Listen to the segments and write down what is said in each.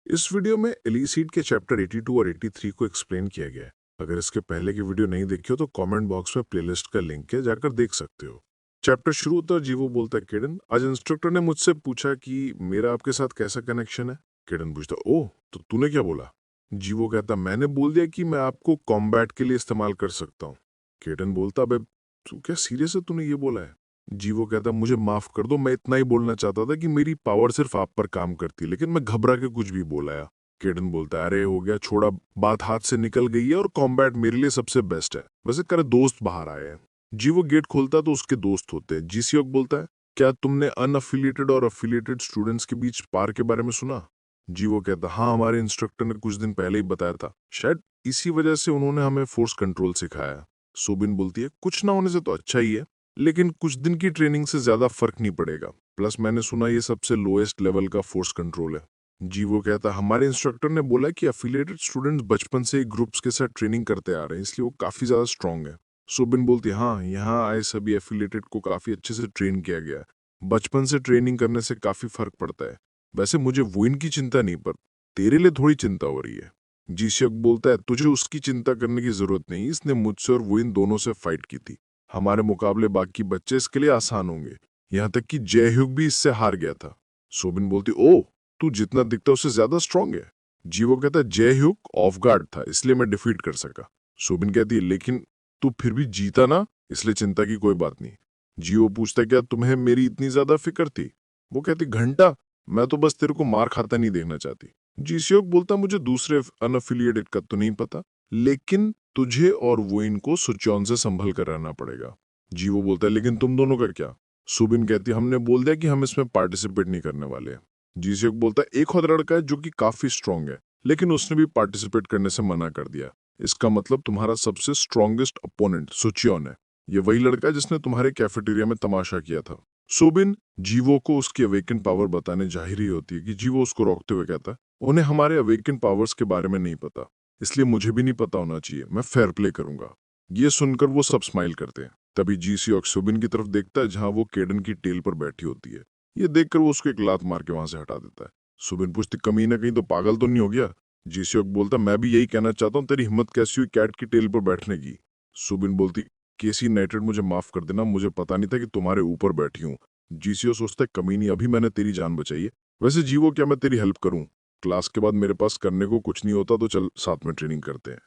इस वीडियो में एलीसीड के चैप्टर 82 और 83 को एक्सप्लेन किया गया है। अगर इसके पहले की वीडियो नहीं देखी हो तो कमेंट बॉक्स में प्लेलिस्ट का लिंक है, जाकर देख सकते हो। चैप्टर शुरू होता है, जीवो बोलता है किरण, आज इंस्ट्रक्टर ने मुझसे पूछा कि मेरा आपके साथ कैसा कनेक्शन है। किरण पूछता, ओह तो तूने क्या बोला। जीवो कहता, मैंने बोल दिया कि मैं आपको कॉम्बैट के लिए इस्तेमाल कर सकता हूँ। किरण बोलता, अबे तू क्या सीरियस है, तूने ये बोला है। जीवो कहता, मुझे माफ कर दो, मैं इतना ही बोलना चाहता था कि मेरी पावर सिर्फ आप पर काम करती है, लेकिन मैं घबरा के कुछ भी बोल आया। केडन बोलता है, अरे हो गया छोड़ा, बात हाथ से निकल गई है और कॉम्बैट मेरे लिए सबसे बेस्ट है। वैसे करे दोस्त बाहर आए हैं। जीवो गेट खोलता तो उसके दोस्त होते हैं। जीसीओक बोलता है, क्या तुमने अनअफिलिएटेड और अफिलिएटेड स्टूडेंट्स के बीच पार के बारे में सुना। जीवो कहता, हाँ हमारे इंस्ट्रक्टर ने कुछ दिन पहले ही बताया था, शायद इसी वजह से उन्होंने हमें फोर्स कंट्रोल सिखाया। सोबिन बोलती है, कुछ ना होने से तो अच्छा ही है, लेकिन कुछ दिन की ट्रेनिंग से ज्यादा फर्क नहीं पड़ेगा। प्लस मैंने सुना ये सबसे लोएस्ट लेवल का फोर्स कंट्रोल है। जीवो कहता, हमारे इंस्ट्रक्टर ने बोला कि अफिलिएटेड स्टूडेंट्स बचपन से ही ग्रुप्स के साथ ट्रेनिंग करते आ रहे हैं, इसलिए वो काफी ज्यादा स्ट्रांग है। सोबिन बोलती, हाँ यहाँ आए सभी एफिलिएटेड को काफी अच्छे से ट्रेन किया गया है। बचपन से ट्रेनिंग करने से काफी फर्क पड़ता है। वैसे मुझे वो इनकी चिंता नहीं, पर तेरे लिए थोड़ी चिंता हो रही है। जीशक बोलता है, तुझे उसकी चिंता करने की जरूरत नहीं, इसने मुझसे और वोइन दोनों से फाइट की थी। हमारे मुकाबले बाकी बच्चे इसके लिए आसान होंगे, यहाँ तक कि जयह्युग भी इससे हार गया था। सोबिन बोलती, ओ तू जितना दिखता है उससे ज्यादा स्ट्रांग है। जीवो कहता है, जयह्युग ऑफ गार्ड था इसलिए मैं डिफीट कर सका। सोबिन कहती है, लेकिन तू फिर भी जीता ना, इसलिए चिंता की कोई बात नहीं। जीवो पूछता है, क्या तुम्हें मेरी इतनी ज्यादा फिक्र थी। वो कहती, घंटा, मैं तो बस तेरे को मार खाता नहीं देखना चाहती। जीसियोक बोलता, मुझे दूसरे अनअफिलिएटेड का तो नहीं पता, लेकिन तुझे और वो इनको सुचौन से संभल कर रहना पड़ेगा। जीवो बोलता है, लेकिन तुम दोनों का क्या। सुबिन कहती, हमने बोल दिया कि हम इसमें पार्टिसिपेट नहीं करने वाले हैं। जीसियोक बोलता है, एक और लड़का है जो कि काफी स्ट्रांग है, लेकिन उसने भी पार्टिसिपेट करने से मना कर दिया। इसका मतलब तुम्हारा सबसे स्ट्रॉन्गेस्ट अपोनेंट सुचियोन है। ये वही लड़का है जिसने तुम्हारे कैफेटेरिया में तमाशा किया था। सुबिन जीवो को उसकी अवेकन पावर बताने जाहिर ही होती है कि जीवो उसको रोकते हुए कहता है, उन्हें हमारे अवेकन पावर्स के बारे में नहीं पता, इसलिए मुझे भी नहीं पता होना चाहिए, मैं फेयर प्ले करूंगा। ये सुनकर वो सब स्माइल करते हैं। तभी जीसी और सुबिन की तरफ देखता है, जहां वो केडन की टेल पर बैठी होती है। ये देखकर वो उसको एक लात मार के वहां से हटा देता है। सुबिन पूछती, कमीना कहीं तो पागल तो नहीं हो गया। जीसीओक बोलता, मैं भी यही कहना चाहता हूँ, तेरी हिम्मत कैसी हुई कैट की टेल पर बैठने की। सुबिन बोलती, केसी नाइटेड मुझे माफ कर देना, मुझे पता नहीं था कि तुम्हारे ऊपर बैठी हूँ। जीसीओ सोचता है, कमीनी, अभी मैंने तेरी जान बचाई है। वैसे जीवो, क्या मैं तेरी हेल्प करूं। क्लास के बाद मेरे पास करने को कुछ नहीं होता, तो चल साथ में ट्रेनिंग करते हैं।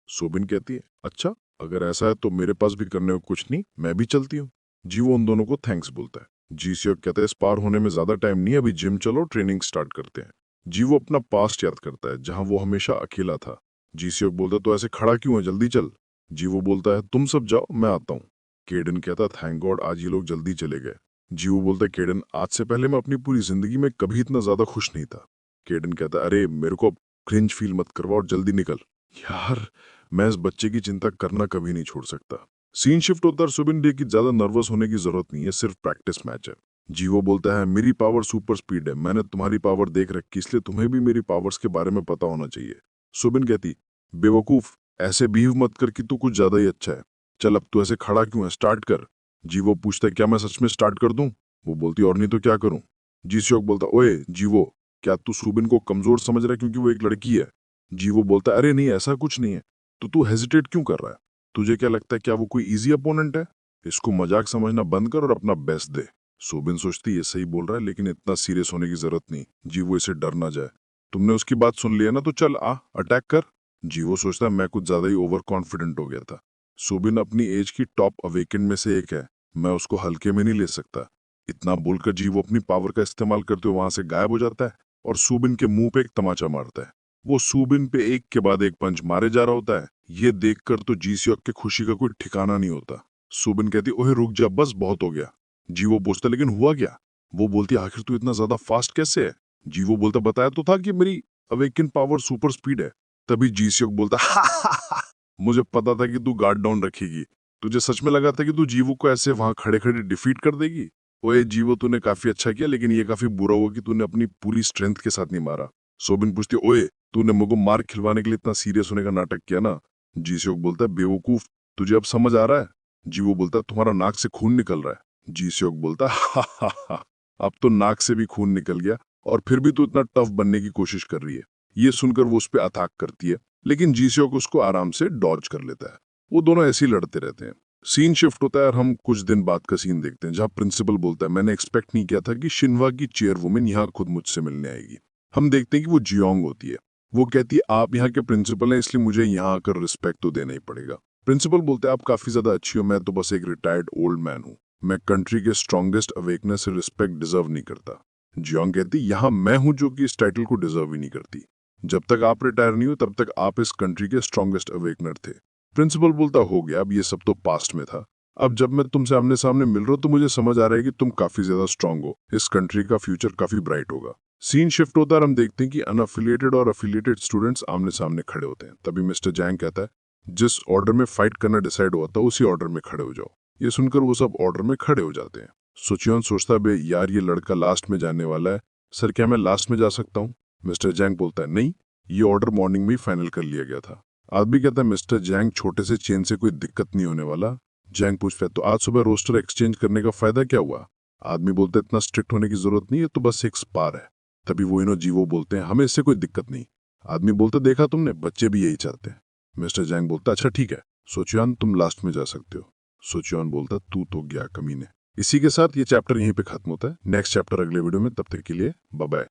सोबिन कहती है, अच्छा अगर ऐसा है तो मेरे पास भी करने को कुछ नहीं, मैं भी चलती हूँ। जीवो उन दोनों को थैंक्स बोलता है। जीसीओ कहता है, इस पार होने में ज्यादा टाइम नहीं है, अभी जिम चलो, ट्रेनिंग स्टार्ट करते हैं। जीवो अपना पास्ट याद करता है, जहां वो हमेशा अकेला था। जीसीओ बोलता है, तो ऐसे खड़ा क्यों है, जल्दी चल। जीवो बोलता है, तुम सब जाओ, मैं आता हूँ। केडन कहता, थैंक गॉड आज ये लोग जल्दी चले गए। जीवो बोलता है, केडन आज से पहले मैं अपनी पूरी जिंदगी में कभी इतना ज्यादा खुश नहीं था। केडन कहता, अरे मेरे को क्रिंज फील मत करवा और जल्दी निकल। यार मैं इस बच्चे की चिंता करना कभी नहीं छोड़ सकता। सीन शिफ्ट होता है, सुबिन डे की ज्यादा नर्वस होने की जरूरत नहीं है, सिर्फ प्रैक्टिस मैच है। जीवो बोलता है, मेरी पावर सुपर स्पीड है, मैंने तुम्हारी पावर देख रखी, इसलिए तुम्हें भी मेरी पावर्स के बारे में पता होना चाहिए। सुबिन कहती, बेवकूफ, ऐसे बिहेव मत कर कि तू कुछ ज्यादा ही अच्छा है। चल अब तू ऐसे खड़ा क्यों है, स्टार्ट कर। जीवो पूछता है, क्या मैं सच में स्टार्ट कर दूं। वो बोलती, और नहीं तो क्या करूं। जीश्योक बोलता, ओए जीवो, क्या तू सुबिन को कमजोर समझ रहा है क्योंकि वो एक लड़की है। जीवो बोलता, अरे नहीं ऐसा कुछ नहीं है, तो तू हेजिटेट क्यों कर रहा है। तुझे क्या लगता है, क्या वो कोई इजी अपोनेंट है। इसको मजाक समझना बंद कर और अपना बेस्ट दे। सुबिन सोचती, ये सही बोल रहा है, लेकिन इतना सीरियस होने की जरूरत नहीं, जीवो इसे डर ना जाए। तुमने उसकी बात सुन लिया ना, तो चल आ अटैक कर। जीवो सोचता है, मैं कुछ ज्यादा ही ओवर कॉन्फिडेंट हो गया था। सुबिन अपनी एज की टॉप अवेकेंड में से एक है, मैं उसको हल्के में नहीं ले सकता। इतना बोलकर जीवो अपनी पावर का इस्तेमाल करते हुए वहां से गायब हो जाता है और सुबिन के मुंह पे एक तमाचा मारता है। वो सुबिन पे एक के बाद एक पंच मारे जा रहा होता है। ये देखकर तो जीसियोक के खुशी का कोई ठिकाना नहीं होता। सुबिन कहती, ओहे रुक जा, बस बहुत हो गया। जीवो पूछता, लेकिन हुआ क्या। वो बोलती, आखिर तू इतना ज्यादा फास्ट कैसे है। जीवो बोलता, बताया तो था कि मेरी अवेकन पावर सुपर स्पीड है। तभी जीसियोक बोलता, हा हा हा, मुझे पता था कि तू गार्ड डाउन रखेगी। तुझे सच में लगा था कि तू जीवो को ऐसे वहां खड़े खड़े डिफीट कर देगी। ओए जीवो, तूने काफी अच्छा किया, लेकिन ये काफी बुरा हुआ कि तूने अपनी पूरी स्ट्रेंथ के साथ नहीं मारा। सोबिन पूछती, ओए तूने मुझको मार खिलवाने के लिए इतना सीरियस होने का नाटक किया ना। जीस्योक बोलता है, बेवकूफ, तुझे अब समझ आ रहा है। जीवो बोलता है, तुम्हारा नाक से खून निकल रहा है। जीस्योक बोलता है, हा हा हा, अब तो नाक से भी खून निकल गया और फिर भी तू इतना टफ बनने की कोशिश कर रही है। ये सुनकर वो उस पर अटैक करती है, लेकिन जीसियोक उसको आराम से डॉज कर लेता है। वो दोनों ऐसे ही लड़ते रहते हैं। सीन शिफ्ट होता है और हम कुछ दिन बाद का सीन देखते हैं जहाँ प्रिंसिपल बोलता है, मैंने एक्सपेक्ट नहीं किया था कि शिनवा की चेयरवुमन यहाँ खुद मुझसे मिलने आएगी। हम देखते हैं कि वो जियोंग होती है। वो कहती है, आप यहाँ के प्रिंसिपल हैं, इसलिए मुझे यहाँ आकर रिस्पेक्ट तो देना ही पड़ेगा। प्रिंसिपल बोलते हैं, आप काफी ज्यादा अच्छी हो, मैं तो बस एक रिटायर्ड ओल्ड मैन हूँ। मैं कंट्री के स्ट्रॉन्गेस्ट अवेकनर से रिस्पेक्ट डिजर्व नहीं करता। जियोंग कहती, यहाँ मैं हूँ जो कि इस टाइटल को डिजर्व ही नहीं करती। जब तक आप रिटायर नहीं हो तब तक आप इस कंट्री के स्ट्रॉन्गेस्ट अवेकनर थे। प्रिंसिपल बोलता, हो गया, अब ये सब तो पास्ट में था। अब जब मैं तुमसे आमने सामने मिल रहा हूँ तो मुझे समझ आ रहा है कि तुम काफी ज्यादा स्ट्रांग हो। इस कंट्री का फ्यूचर काफी ब्राइट होगा। सीन शिफ्ट होता है और हम देखते हैं कि अनअफिलिएटेड और अफिलिएटेड स्टूडेंट्स आमने सामने खड़े होते हैं। तभी मिस्टर जैंग कहता है, जिस ऑर्डर में फाइट करना डिसाइड हुआ था उसी ऑर्डर में खड़े हो जाओ। ये सुनकर वो सब ऑर्डर में खड़े हो जाते हैं। सुचियोन सोचता है, बे यार ये लड़का लास्ट में जाने वाला है। सर क्या मैं लास्ट में जा सकता हूँ? मिस्टर जैंग बोलता है, नहीं, ये ऑर्डर मॉर्निंग में ही फाइनल कर लिया गया था। आदमी कहता है, मिस्टर जैंग छोटे से चेन से कोई दिक्कत नहीं होने वाला। जैंग पूछता है, तो आज सुबह रोस्टर एक्सचेंज करने का फायदा क्या हुआ? आदमी बोलते, इतना स्ट्रिक्ट होने की जरूरत नहीं है, तो बस एक स्पार है। तभी वो इनो जीवो बोलते हैं, हमें इससे कोई दिक्कत नहीं। आदमी बोलते, देखा तुमने, बच्चे भी यही चाहते हैं। मिस्टर जैंग बोलता, अच्छा ठीक है, सोचियान तुम लास्ट में जा सकते हो। सोचियान बोलता, तू तो गया कमीने। इसी के साथ ये चैप्टर यहीं पे खत्म होता है। नेक्स्ट चैप्टर अगले वीडियो में, तब तक के लिए बाय बाय।